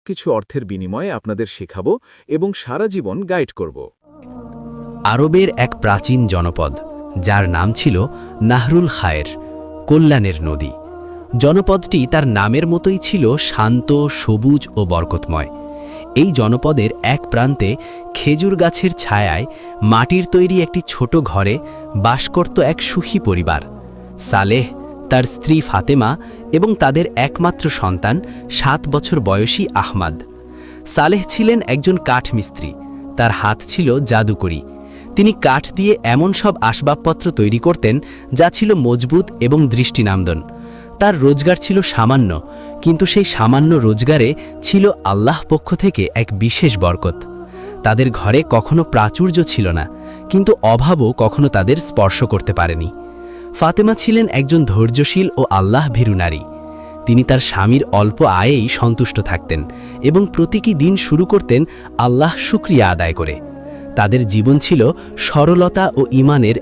কিছু অর্থের বিনিময়ে আপনাদের শেখাবো এবং সারা জীবন গাইড করব। আরবের এক প্রাচীন জনপদ যার নাম ছিল নাহরুল খায়ের, কল্যাণের নদী। জনপদটি তার নামের মতোই ছিল শান্ত, সবুজ ও বরকতময়। এই জনপদের এক প্রান্তে খেজুর গাছের ছায়ায় মাটির তৈরি একটি ছোট ঘরে বাস করত এক সুখী পরিবার। সালেহ, তার স্ত্রী ফাতেমা এবং তাদের একমাত্র সন্তান 7 বছর বয়সী আহমাদ। সালেহ ছিলেন একজন কাঠমিস্ত্রি, তার হাত ছিল জাদুকরি। তিনি কাঠ দিয়ে এমন সব আসবাবপত্র তৈরি করতেন যা ছিল মজবুত এবং দৃষ্টিনন্দন। তার রোজগার ছিল সামান্য, কিন্তু সেই সামান্য রোজগারে ছিল আল্লাহ পক্ষ থেকে এক বিশেষ বরকত। তাদের ঘরে কখনো প্রাচুর্য ছিল না, কিন্তু অভাবও কখনো তাদের স্পর্শ করতে পারেনি। ফাতেমা ছিলেন একজন ধৈর্যশীল ও আল্লাহ ভীরু নারী। তিনি তার স্বামীর অল্প আয়েই সন্তুষ্ট থাকতেন এবং প্রতিটি দিন শুরু করতেন আল্লাহ শুকরিয়া আদায় করে। তাদের জীবন ছিল সরলতা ও ঈমানের